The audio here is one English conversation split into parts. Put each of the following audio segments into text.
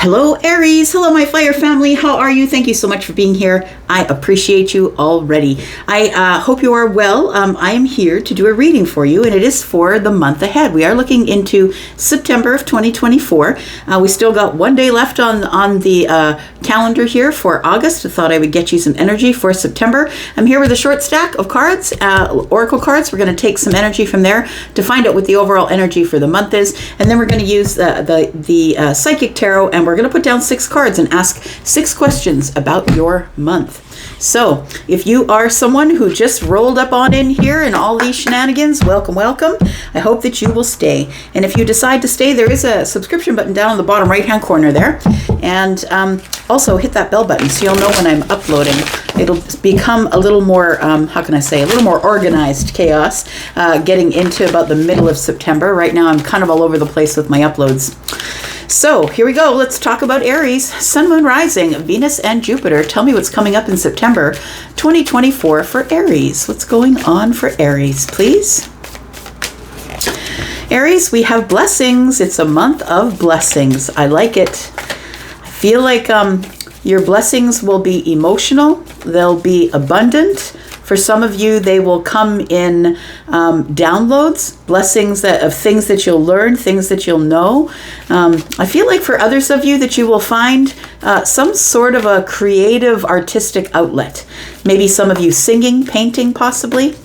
Hello, Aries. Hello, my fire family. How are you? Thank you so much for being here. I appreciate you already. I hope you are well. I am here to do a reading for you, and it is for the month ahead. We are looking into September of 2024. We still got one day left on the calendar here for August. I thought I would get you some energy for September. I'm here with a short stack of cards, oracle cards. We're going to take some energy from there to find out what the overall energy for the month is, and then we're going to use the psychic tarot, and we're going to put down 6 cards and ask 6 questions about your month. So if you are someone who just rolled up on in here and all these shenanigans, welcome, welcome. I hope that you will stay. And if you decide to stay, there is a subscription button down in the bottom right-hand corner there. And also hit that bell button so you'll know when I'm uploading. It'll become a little more, how can I say, a little more organized chaos getting into about the middle of September. Right now I'm kind of all over the place with my uploads. So here we go. Let's talk about Aries. Sun, Moon, Rising, Venus, and Jupiter. Tell me what's coming up in September 2024 for Aries. What's going on for Aries, please? Aries, we have blessings. It's a month of blessings. I like it. I feel like your blessings will be emotional. They'll be abundant. For some of you, they will come in downloads, blessings of things that you'll learn, things that you'll know. I feel like for others of you that you will find some sort of a creative artistic outlet. Maybe some of you singing, painting possibly.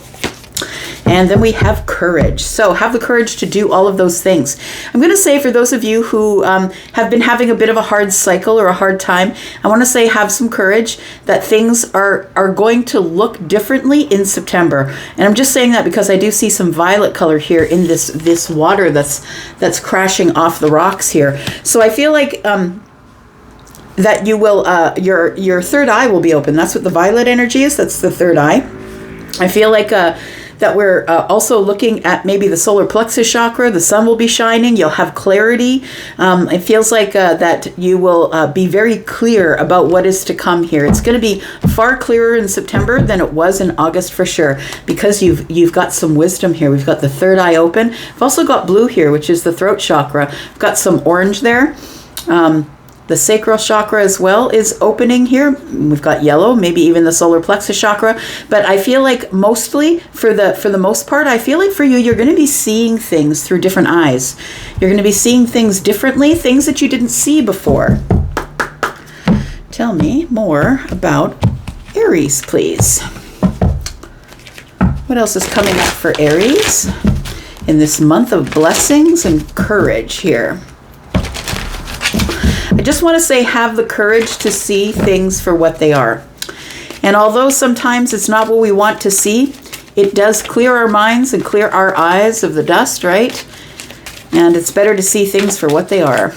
And then we have courage. So have the courage to do all of those things. I'm going to say for those of you who have been having a bit of a hard cycle or a hard time, I want to say have some courage that things are going to look differently in September. And I'm just saying that because I do see some violet color here in this water that's crashing off the rocks here. So I feel like that you will your third eye will be open. That's what the violet energy is. That's the third eye. I feel like that we're also looking at maybe the solar plexus chakra. The sun will be shining. You'll have clarity. It feels like that you will be very clear about what is to come here. It's going to be far clearer in September than it was in August for sure, because you've got some wisdom here. We've got the third eye open. I've also got blue here, which is the throat chakra. I've got some orange there. The sacral chakra as well is opening here. We've got yellow, maybe even the solar plexus chakra. But I feel like mostly, for the most part, I feel like for you, you're going to be seeing things through different eyes. You're going to be seeing things differently, things that you didn't see before. Tell me more about Aries, please. What else is coming up for Aries in this month of blessings and courage here? I just want to say have the courage to see things for what they are. And although sometimes it's not what we want to see, it does clear our minds and clear our eyes of the dust, right? And it's better to see things for what they are.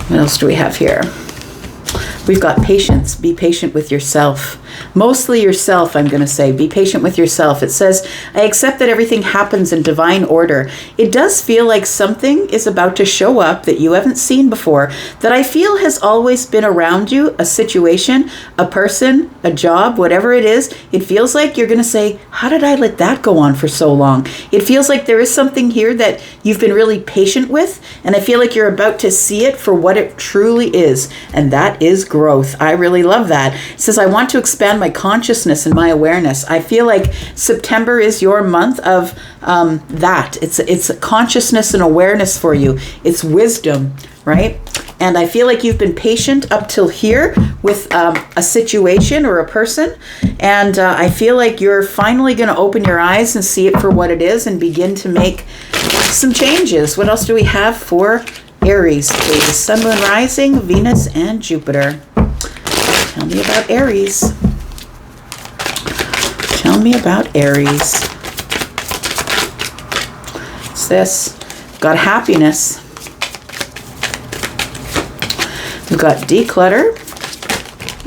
What else do we have here? We've got patience. Be patient with yourself. Mostly yourself, I'm going to say. Be patient with yourself. It says, I accept that everything happens in divine order. It does feel like something is about to show up that you haven't seen before, that I feel has always been around you, a situation, a person, a job, whatever it is. It feels like you're going to say, how did I let that go on for so long? It feels like there is something here that you've been really patient with, and I feel like you're about to see it for what it truly is, and that is growth. I really love that. It says, I want to expand my consciousness and my awareness. I feel like September is your month of that. It's consciousness and awareness for you. It's wisdom, right? And I feel like you've been patient up till here with a situation or a person. And I feel like you're finally going to open your eyes and see it for what it is and begin to make some changes. What else do we have for Aries, please? Sun, Moon, Rising, Venus, and Jupiter. Tell me about Aries. Tell me about Aries. What's this? Got happiness. We've got declutter.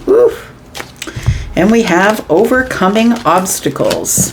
Woo. And we have overcoming obstacles.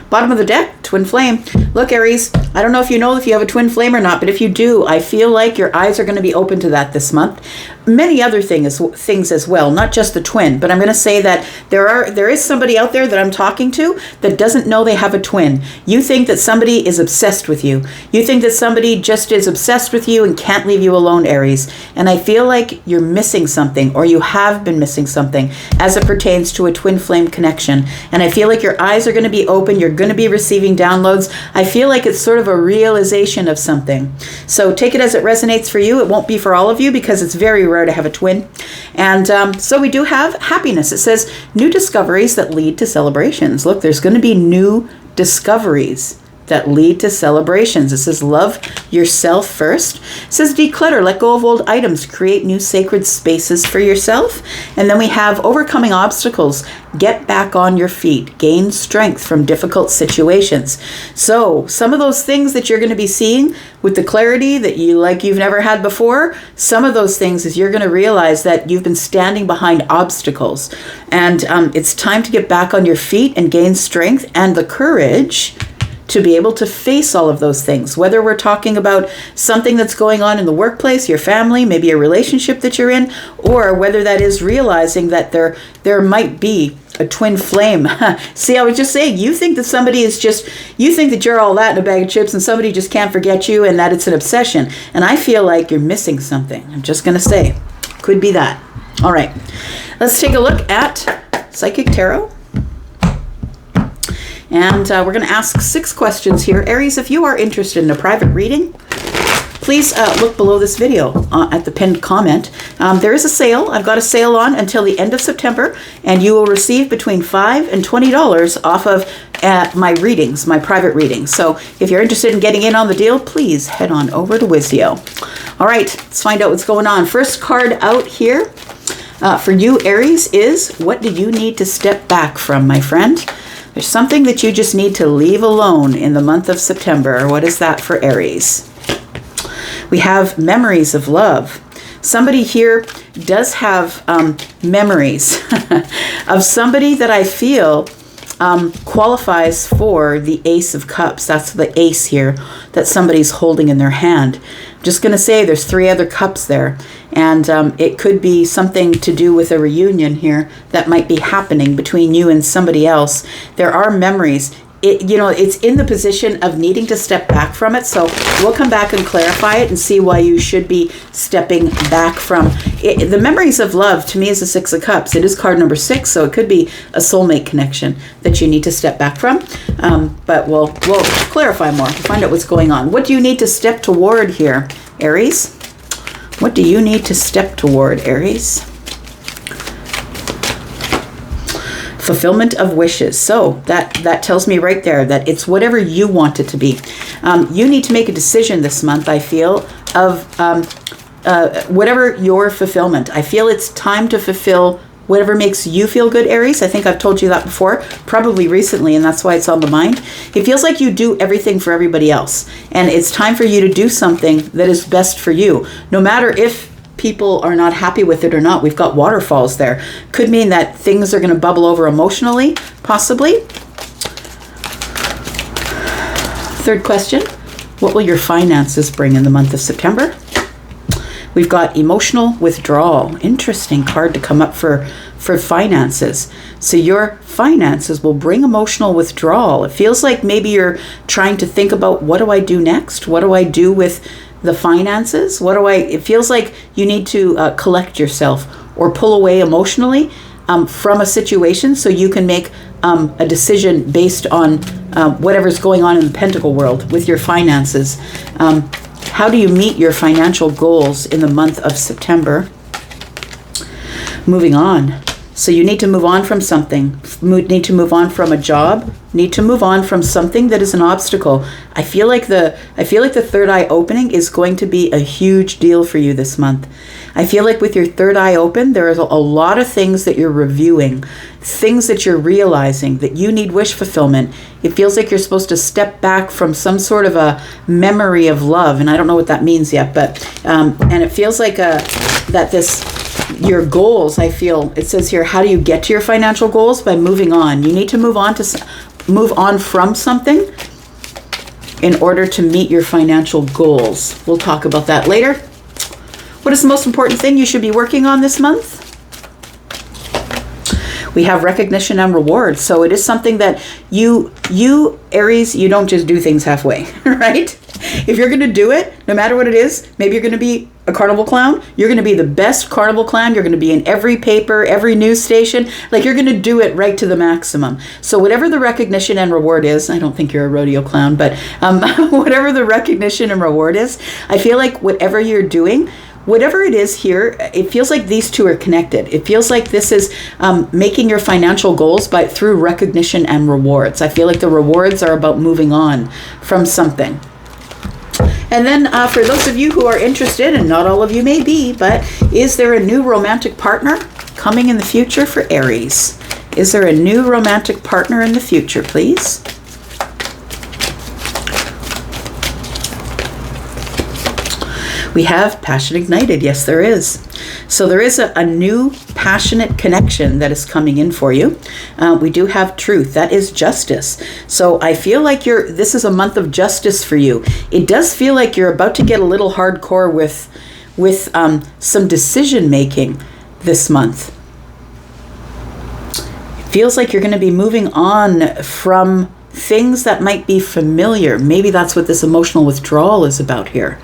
Bottom of the deck, twin flame. Look, Aries, I don't know if you know if you have a twin flame or not, but if you do, I feel like your eyes are going to be open to that this month. Many other things as well, not just the twin, but I'm going to say that there is somebody out there that I'm talking to that doesn't know they have a twin. You think that somebody is obsessed with you. You think that somebody just is obsessed with you and can't leave you alone, Aries. And I feel like you're missing something, or you have been missing something as it pertains to a twin flame connection. And I feel like your eyes are going to be open. You're going to be receiving downloads. I feel like it's sort of a realization of something. So take it as it resonates for you. It won't be for all of you because it's very rare to have a twin. And so we do have happiness. It says new discoveries that lead to celebrations. Look, there's going to be new discoveries that lead to celebrations. It says love yourself first. It says declutter, let go of old items, create new sacred spaces for yourself. And then we have overcoming obstacles, get back on your feet, gain strength from difficult situations. So some of those things that you're going to be seeing with the clarity that you've never had before, some of those things is you're going to realize that you've been standing behind obstacles, and it's time to get back on your feet and gain strength and the courage to be able to face all of those things, whether we're talking about something that's going on in the workplace, your family, maybe a relationship that you're in, or whether that is realizing that there might be a twin flame. See, I was just saying, you think that somebody is just, you think that you're all that in a bag of chips and somebody just can't forget you and that it's an obsession. And I feel like you're missing something. I'm just going to say, could be that. All right, let's take a look at Psychic Tarot. And we're going to ask 6 questions here. Aries, if you are interested in a private reading, please look below this video at the pinned comment. There is a sale. I've got a sale on until the end of September, and you will receive between $5 and $20 off of my readings, my private readings. So if you're interested in getting in on the deal, please head on over to Wizio. All right, let's find out what's going on. First card out here for you, Aries, is what do you need to step back from, my friend? There's something that you just need to leave alone in the month of September. What is that for Aries? We have memories of love. Somebody here does have memories of somebody that I feel qualifies for the Ace of Cups. That's the ace here that somebody's holding in their hand. I'm just going to say there's 3 other cups there. And it could be something to do with a reunion here that might be happening between you and somebody else. There are memories. It's in the position of needing to step back from it. So we'll come back and clarify it and see why you should be stepping back from it. The memories of love to me is the 6 of Cups. It is card number 6, so it could be a soulmate connection that you need to step back from. But we'll clarify more to find out what's going on. What do you need to step toward here, Aries? What do you need to step toward, Aries? Fulfillment of wishes. So that tells me right there that it's whatever you want it to be. You need to make a decision this month, I feel, of whatever your fulfillment. I feel it's time to fulfill whatever makes you feel good, Aries. I think I've told you that before, probably recently, and that's why it's on the mind. It feels like you do everything for everybody else, and it's time for you to do something that is best for you. No matter if people are not happy with it or not, we've got waterfalls there. Could mean that things are going to bubble over emotionally, possibly. Third question, what will your finances bring in the month of September? We've got emotional withdrawal. Interesting card to come up for finances. So your finances will bring emotional withdrawal. It feels like maybe you're trying to think about, what do I do next? What do I do with the finances? It feels like you need to collect yourself or pull away emotionally from a situation so you can make a decision based on whatever's going on in the Pentacle world with your finances. How do you meet your financial goals in the month of September? Moving on. So you need to move on from something. Need to move on from a job. Need to move on from something that is an obstacle. I feel like the third eye opening is going to be a huge deal for you this month. I feel like with your third eye open, there is a lot of things that you're reviewing, things that you're realizing that you need wish fulfillment. It feels like you're supposed to step back from some sort of a memory of love, and I don't know what that means yet, but and it feels like your goals, I feel, it says here, how do you get to your financial goals? By moving on. You need to move on from something in order to meet your financial goals. We'll talk about that later. What is the most important thing you should be working on this month? We have recognition and reward. So it is something that you Aries, you don't just do things halfway, right? If you're going to do it, no matter what it is, maybe you're going to be a carnival clown. You're going to be the best carnival clown. You're going to be in every paper, every news station. Like, you're going to do it right to the maximum. So whatever the recognition and reward is, I don't think you're a rodeo clown, but whatever the recognition and reward is, I feel like whatever you're doing, whatever it is here, it feels like these two are connected. It feels like this is making your financial goals through recognition and rewards. I feel like the rewards are about moving on from something. And then for those of you who are interested, and not all of you may be, but is there a new romantic partner coming in the future for Aries? Is there a new romantic partner in the future, please? We have passion ignited. Yes, there is. So there is a new passionate connection that is coming in for you. We do have truth. That is justice. So I feel like this is a month of justice for you. It does feel like you're about to get a little hardcore with some decision making this month. It feels like you're going to be moving on from things that might be familiar. Maybe that's what this emotional withdrawal is about here.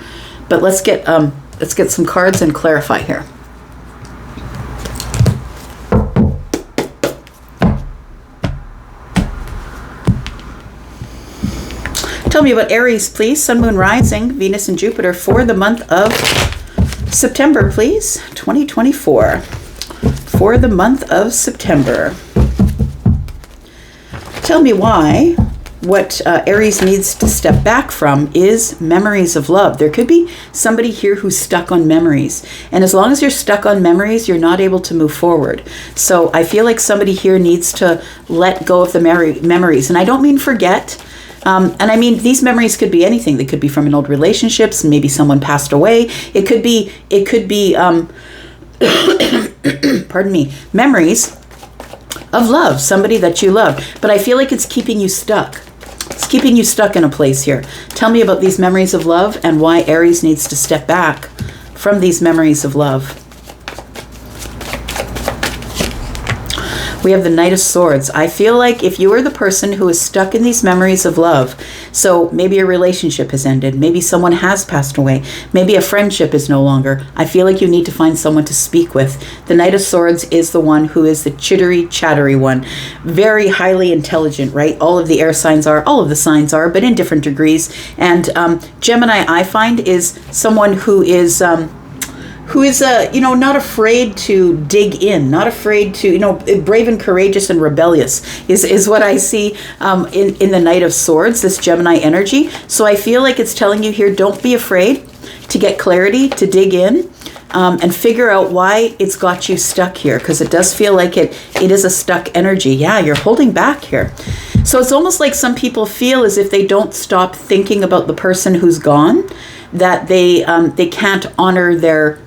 But let's get some cards and clarify here. Tell me about Aries, please. Sun, Moon, Rising, Venus, and Jupiter for the month of September, please. 2024. For the month of September. Tell me why. What Aries needs to step back from is memories of love. There could be somebody here who's stuck on memories. And as long as you're stuck on memories, you're not able to move forward. So I feel like somebody here needs to let go of the memories. And I don't mean forget. And I mean, these memories could be anything. They could be from an old relationships. Maybe someone passed away. It could be pardon me, memories of love, somebody that you love. But I feel like it's keeping you stuck. It's keeping you stuck in a place here. Tell me about these memories of love and why Aries needs to step back from these memories of love. We have the Knight of Swords. I feel like if you are the person who is stuck in these memories of love, so maybe a relationship has ended, maybe someone has passed away, maybe a friendship is no longer, I feel like you need to find someone to speak with. The Knight of Swords is the one who is the chittery, chattery one. Very highly intelligent, right? All of the air signs are, all of the signs are, but in different degrees. And Gemini, I find, is someone who is not afraid to dig in, not afraid to, brave and courageous and rebellious is what I see in the Knight of Swords, this Gemini energy. So I feel like it's telling you here, don't be afraid to get clarity, to dig in, and figure out why it's got you stuck here, because it does feel like it is a stuck energy. Yeah, you're holding back here. So it's almost like some people feel as if they don't stop thinking about the person who's gone, that they can't honor their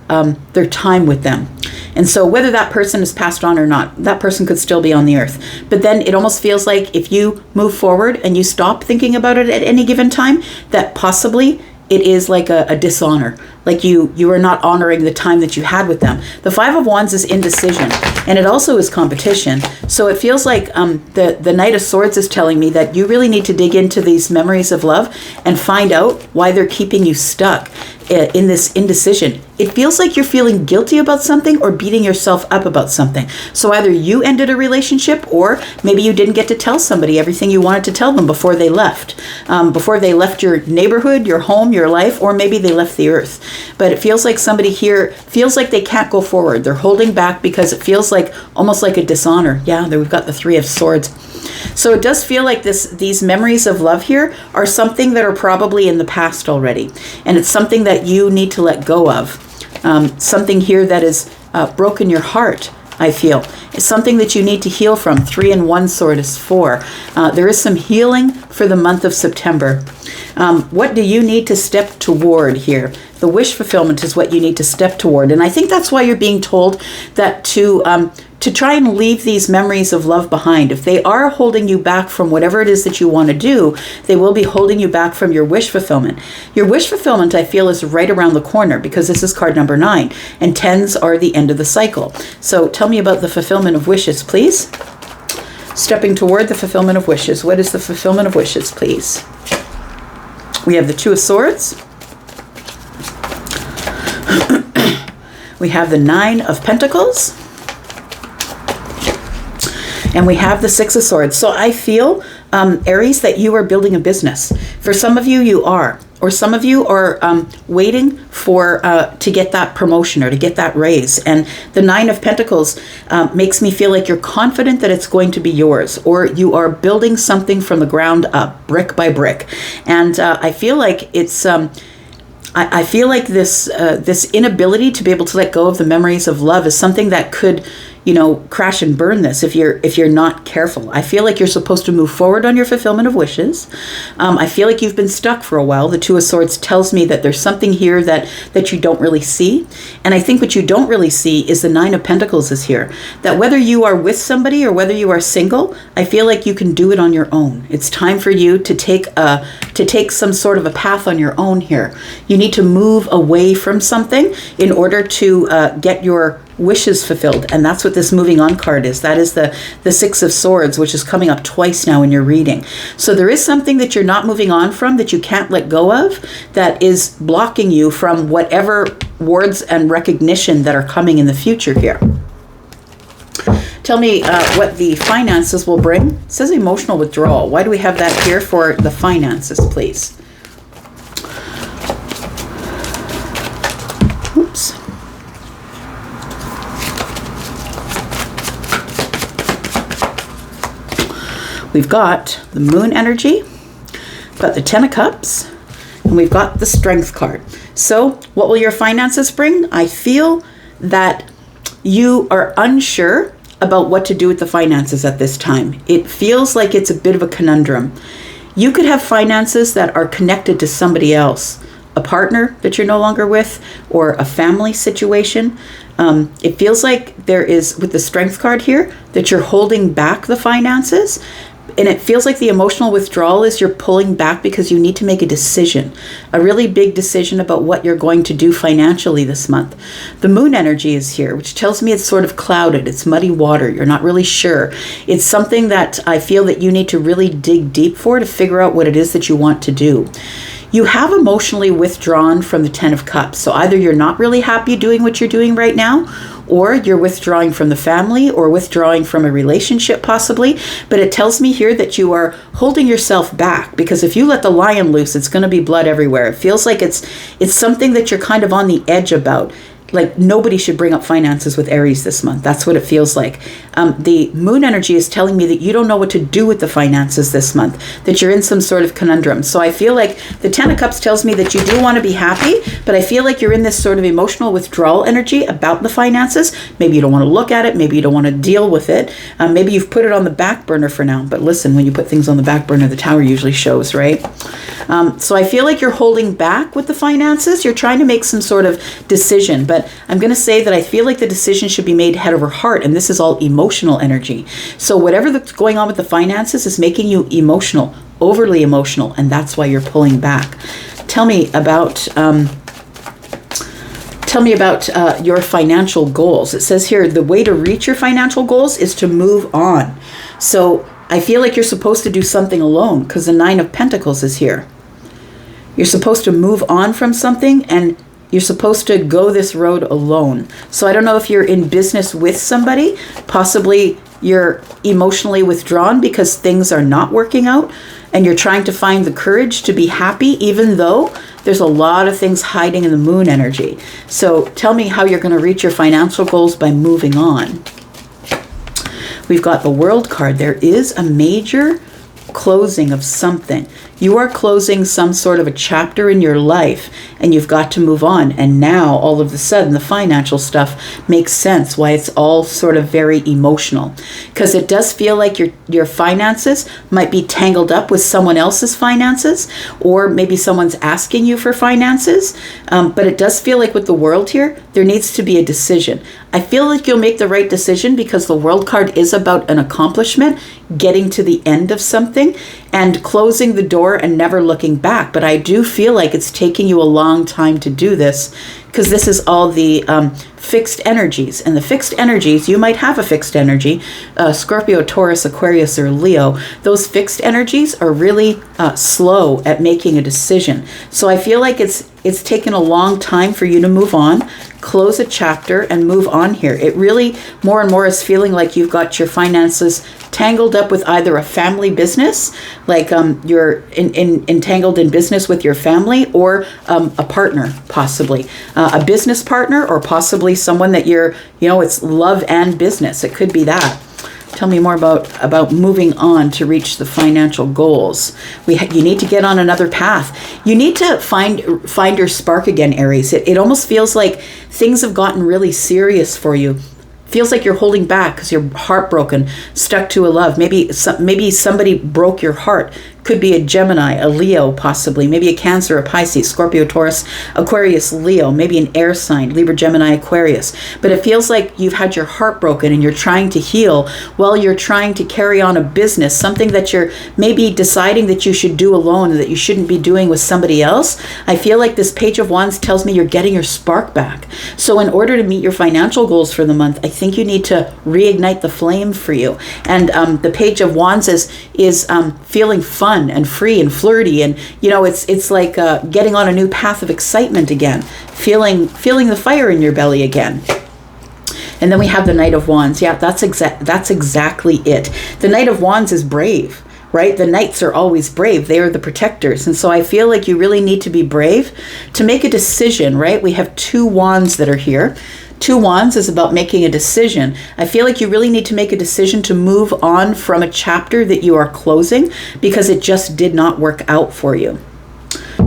time with them. And so whether that person is passed on or not, that person could still be on the earth. But then it almost feels like if you move forward and you stop thinking about it at any given time, that possibly it is like a dishonor. Like you are not honoring the time that you had with them. The Five of Wands is indecision, and it also is competition. So it feels like the Knight of Swords is telling me that you really need to dig into these memories of love and find out why they're keeping you stuck in this indecision. It feels like you're feeling guilty about something or beating yourself up about something. So either you ended a relationship, or maybe you didn't get to tell somebody everything you wanted to tell them before they left your neighborhood, your home, your life, or maybe they left the earth. But it feels like somebody here feels like they can't go forward. They're holding back because it feels like almost like a dishonor. Yeah, there we've got the Three of Swords. So it does feel like these memories of love here are something that are probably in the past already. And it's something that you need to let go of. Something here that has broken your heart, I feel. It's something that you need to heal from. 3 and 1 sword is 4. There is some healing for the month of September. What do you need to step toward here? The wish fulfillment is what you need to step toward. And I think that's why you're being told that to to try and leave these memories of love behind. If they are holding you back from whatever it is that you want to do, they will be holding you back from your wish fulfillment. Your wish fulfillment, I feel, is right around the corner because this is card number 9, and 10s are the end of the cycle. So tell me about the fulfillment of wishes, please. Stepping toward the fulfillment of wishes. What is the fulfillment of wishes, please? We have the 2 of Swords. We have the 9 of Pentacles. And we have the 6 of Swords. So I feel, Aries, that you are building a business. For some of you, you are. Or some of you are waiting for to get that promotion or to get that raise. And the 9 of Pentacles makes me feel like you're confident that it's going to be yours, or you are building something from the ground up, brick by brick. And I feel like it's... I feel like this inability to be able to let go of the memories of love is something that could, crash and burn this if you're not careful. I feel like you're supposed to move forward on your fulfillment of wishes. I feel like you've been stuck for a while. The 2 of Swords tells me that there's something here that you don't really see. And I think what you don't really see is the 9 of Pentacles is here. That whether you are with somebody or whether you are single, I feel like you can do it on your own. It's time for you to take some sort of a path on your own here. You need to move away from something in order to get your wishes fulfilled. And that's what this moving on card is. That is the 6 of Swords, which is coming up twice now in your reading. So there is something that you're not moving on from, that you can't let go of, that is blocking you from whatever words and recognition that are coming in the future here. Tell me what the finances will bring. It says emotional withdrawal. Why do we have that here for the finances, please? Oops. We've got the Moon energy, got the 10 of Cups, and we've got the Strength card. So what will your finances bring? I feel that you are unsure about what to do with the finances at this time. It feels like it's a bit of a conundrum. You could have finances that are connected to somebody else, a partner that you're no longer with, or a family situation. It feels like there is, with the Strength card here, that you're holding back the finances. And it feels like the emotional withdrawal is you're pulling back because you need to make a decision, a really big decision about what you're going to do financially this month. The Moon energy is here, which tells me it's sort of clouded. It's muddy water. You're not really sure. It's something that I feel that you need to really dig deep for to figure out what it is that you want to do. You have emotionally withdrawn from the 10 of Cups. So either you're not really happy doing what you're doing right now, or you're withdrawing from the family or withdrawing from a relationship possibly. But it tells me here that you are holding yourself back, because if you let the lion loose, it's going to be blood everywhere. It feels like it's something that you're kind of on the edge about. Like nobody should bring up finances with Aries this month. That's what it feels like. The Moon energy is telling me that you don't know what to do with the finances this month, that you're in some sort of conundrum. So I feel like the 10 of Cups tells me that you do want to be happy, but I feel like you're in this sort of emotional withdrawal energy about the finances. Maybe you don't want to look at it. Maybe you don't want to deal with it. Maybe you've put it on the back burner for now. But listen, when you put things on the back burner, the tower usually shows, right? So I feel like you're holding back with the finances. You're trying to make some sort of decision, but I'm going to say that I feel like the decision should be made head over heart, and this is all emotional energy. So whatever that's going on with the finances is making you emotional, overly emotional, and that's why you're pulling back. Tell me about your financial goals. It says here, the way to reach your financial goals is to move on. So I feel like you're supposed to do something alone, because the 9 of Pentacles is here. You're supposed to move on from something, and you're supposed to go this road alone. So I don't know if you're in business with somebody. Possibly you're emotionally withdrawn because things are not working out, and you're trying to find the courage to be happy, even though there's a lot of things hiding in the Moon energy. So tell me how you're going to reach your financial goals by moving on. We've got the World card. There is a major closing of something. You are closing some sort of a chapter in your life, and you've got to move on. And now, all of a sudden, the financial stuff makes sense, why it's all sort of very emotional. Because it does feel like your finances might be tangled up with someone else's finances, or maybe someone's asking you for finances. But it does feel like with the world here, there needs to be a decision. I feel like you'll make the right decision because the World card is about an accomplishment, getting to the end of something and closing the door and never looking back. But I do feel like it's taking you a long time to do this, because this is all the fixed energies. And the fixed energies, you might have a fixed energy, Scorpio, Taurus, Aquarius, or Leo. Those fixed energies are really slow at making a decision. So I feel like it's taken a long time for you to move on, close a chapter, and move on here. It really more and more is feeling like you've got your finances tangled up with either a family business, like you're entangled in business with your family, or a partner, possibly a business partner, or possibly someone that it's love and business. It could be that. Tell me more about moving on to reach the financial goals. You need to get on another path. You need to find your spark again, Aries. It almost feels like things have gotten really serious for you. Feels like you're holding back because you're heartbroken, stuck to a love. Maybe somebody broke your heart. Could be a Gemini, a Leo, possibly. Maybe a Cancer, a Pisces, Scorpio, Taurus, Aquarius, Leo. Maybe an air sign, Libra, Gemini, Aquarius. But it feels like you've had your heart broken and you're trying to heal while you're trying to carry on a business, something that you're maybe deciding that you should do alone and that you shouldn't be doing with somebody else. I feel like this Page of Wands tells me you're getting your spark back. So in order to meet your financial goals for the month, I think you need to reignite the flame for you. And the Page of Wands is feeling fun and free and flirty, and it's like getting on a new path of excitement again, feeling the fire in your belly again. And then we have the Knight of Wands. Yeah, that's exactly it. The Knight of Wands is brave, right? The knights are always brave. They are the protectors. And so I feel like you really need to be brave to make a decision, right? We have 2 wands that are here. 2 wands is about making a decision. I feel like you really need to make a decision to move on from a chapter that you are closing because it just did not work out for you.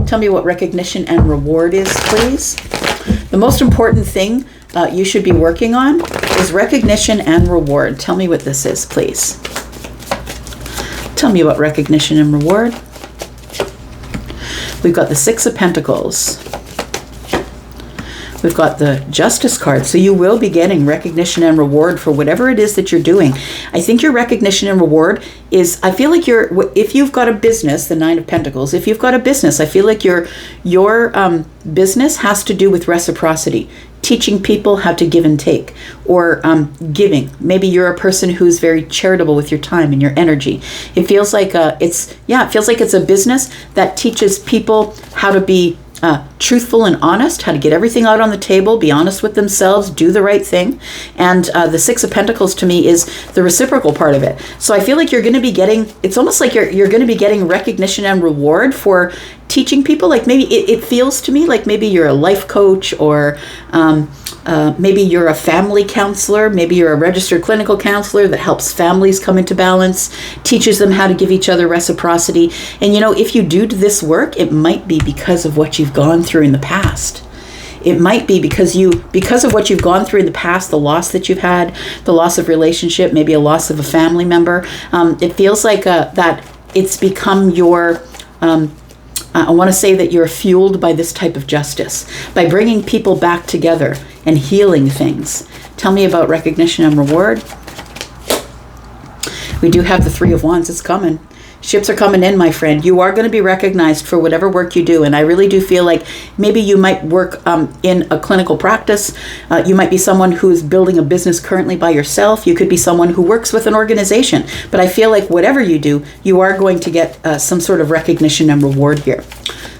Tell me what recognition and reward is, please. The most important thing you should be working on is recognition and reward. Tell me what this is, please. Tell me about recognition and reward. We've got the 6 of Pentacles. We've got the Justice card. So you will be getting recognition and reward for whatever it is that you're doing. I think your recognition and reward is, I feel like if you've got a business, the 9 of Pentacles, if you've got a business, I feel like your business has to do with reciprocity, teaching people how to give and take, or giving. Maybe you're a person who's very charitable with your time and your energy. It feels like it feels like it's a business that teaches people how to be truthful and honest, how to get everything out on the table, be honest with themselves, do the right thing. And the 6 of Pentacles to me is the reciprocal part of it. So I feel like you're going to be getting, it's almost like you're going to be getting recognition and reward for teaching people. Like maybe it feels to me like maybe you're a life coach, or maybe you're a family counselor, maybe you're a registered clinical counselor that helps families come into balance, teaches them how to give each other reciprocity. And if you do this work, it might be because of what you've gone through in the past. It might be because of what you've gone through in the past, the loss that you've had, the loss of relationship, maybe a loss of a family member. It feels like that it's become your, I want to say that you're fueled by this type of justice, by bringing people back together and healing things. Tell me about recognition and reward. We do have the 3 of Wands. It's coming. Ships are coming in, my friend. You are going to be recognized for whatever work you do. And I really do feel like maybe you might work in a clinical practice. You might be someone who is building a business currently by yourself. You could be someone who works with an organization. But I feel like whatever you do, you are going to get some sort of recognition and reward here.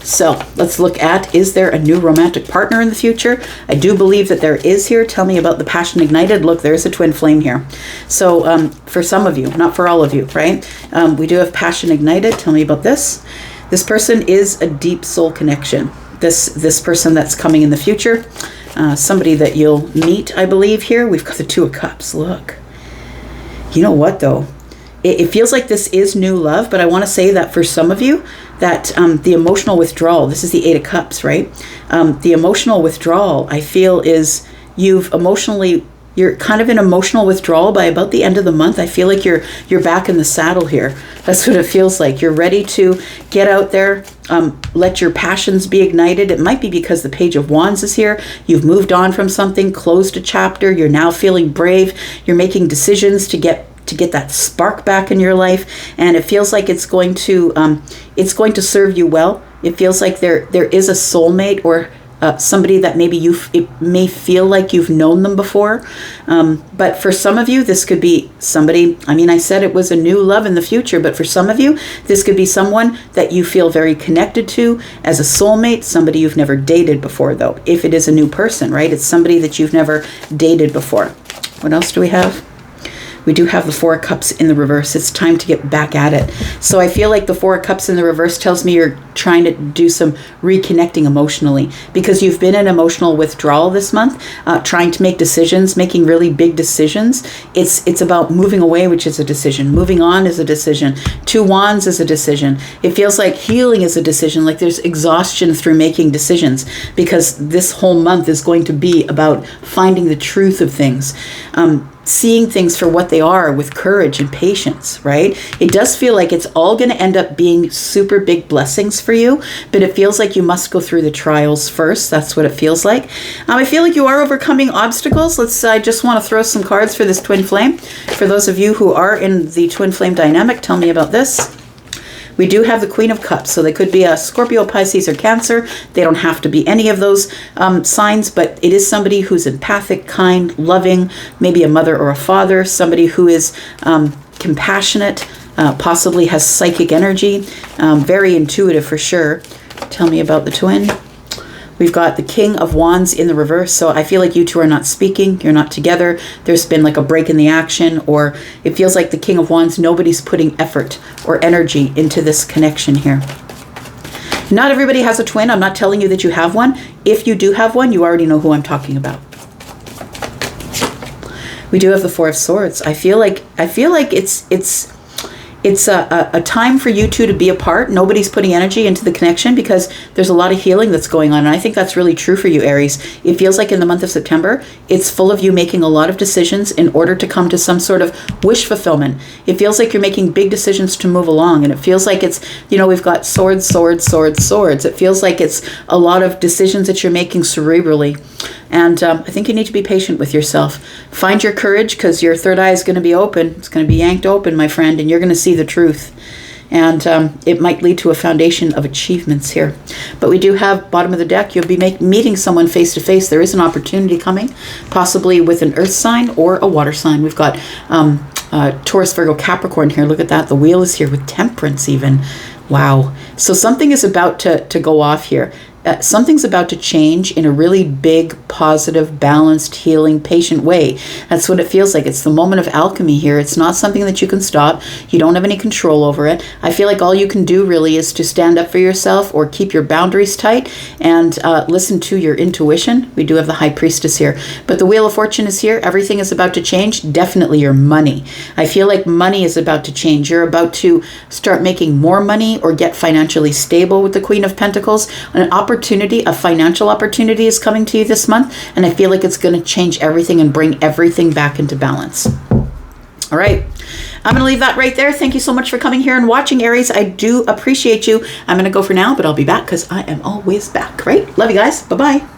So let's look at, is there a new romantic partner in the future? I do believe that there is here. Tell me about the passion ignited. Look, there's a twin flame here. So for some of you, not for all of you, right? We do have passion ignited. Tell me about this. This person is a deep soul connection. This person that's coming in the future, somebody that you'll meet, I believe here. We've got the 2 of Cups. Look, you know what though? It feels like this is new love, but I want to say that for some of you, that the emotional withdrawal, this is the Eight of Cups, right? The emotional withdrawal, I feel, is you're kind of in emotional withdrawal by about the end of the month. I feel like you're back in the saddle here. That's what it feels like. You're ready to get out there, let your passions be ignited. It might be because the Page of Wands is here. You've moved on from something, closed a chapter. You're now feeling brave. You're making decisions to get that spark back in your life, and it feels like it's going to serve you well. It feels like there is a soulmate or somebody that maybe it may feel like you've known them before. But for some of you, this could be somebody, I said it was a new love in the future, but for some of you, this could be someone that you feel very connected to as a soulmate, somebody you've never dated before, though. If it is a new person, right? It's somebody that you've never dated before. What else do we have? We do have the Four of Cups in the reverse. It's time to get back at it. So I feel like the Four of Cups in the reverse tells me you're trying to do some reconnecting emotionally, because you've been in emotional withdrawal this month, trying to make decisions, making really big decisions. It's about moving away, which is a decision. Moving on is a decision. Two Wands is a decision. It feels like healing is a decision, like there's exhaustion through making decisions, because this whole month is going to be about finding the truth of things. Seeing things for what they are with courage and patience, right? It does feel like it's all going to end up being super big blessings for you, but it feels like you must go through the trials first. That's what it feels like. I feel like you are overcoming obstacles. I just want to throw some cards for this twin flame. For those of you who are in the twin flame dynamic, tell me about this. We do have the Queen of Cups, so they could be a Scorpio, Pisces, or Cancer. They don't have to be any of those signs, but it is somebody who's empathic, kind, loving, maybe a mother or a father, somebody who is compassionate, possibly has psychic energy, very intuitive for sure. Tell me about the twin. We've got the King of Wands in the reverse, so I feel like you two are not speaking, you're not together, there's been like a break in the action, or it feels like the King of Wands, nobody's putting effort or energy into this connection here. Not everybody has a twin. I'm not telling you that you have one. If you do have one, you already know who I'm talking about. We do have the Four of Swords. I feel like it's a time for you two to be apart. Nobody's putting energy into the connection because there's a lot of healing that's going on. And I think that's really true for you, Aries. It feels like in the month of September, it's full of you making a lot of decisions in order to come to some sort of wish fulfillment. It feels like you're making big decisions to move along. And it feels like it's, we've got swords, swords, swords, swords. It feels like it's a lot of decisions that you're making cerebrally. And I think you need to be patient with yourself. Find your courage, because your third eye is going to be open. It's going to be yanked open, my friend, and you're going to see the truth. And it might lead to a foundation of achievements here. But we do have, bottom of the deck, you'll be meeting someone face to face. There is an opportunity coming, possibly with an earth sign or a water sign. We've got Taurus, Virgo, Capricorn here. Look at that. The wheel is here with Temperance even. Wow. So something is about to go off here. Something's about to change in a really big, positive, balanced, healing, patient way. That's what it feels like. It's the moment of alchemy here. It's not something that you can stop. You don't have any control over it. I feel like all you can do really is to stand up for yourself or keep your boundaries tight and listen to your intuition. We do have the High Priestess here. But the Wheel of Fortune is here. Everything is about to change. Definitely your money. I feel like money is about to change. You're about to start making more money or get financially stable with the Queen of Pentacles. An opportunity, a financial opportunity is coming to you this month, and I feel like it's going to change everything and bring everything back into balance. All right, I'm going to leave that right there. Thank you so much for coming here and watching, Aries. I do appreciate you. I'm going to go for now, but I'll be back because I am always back, right? Love you guys. Bye-bye.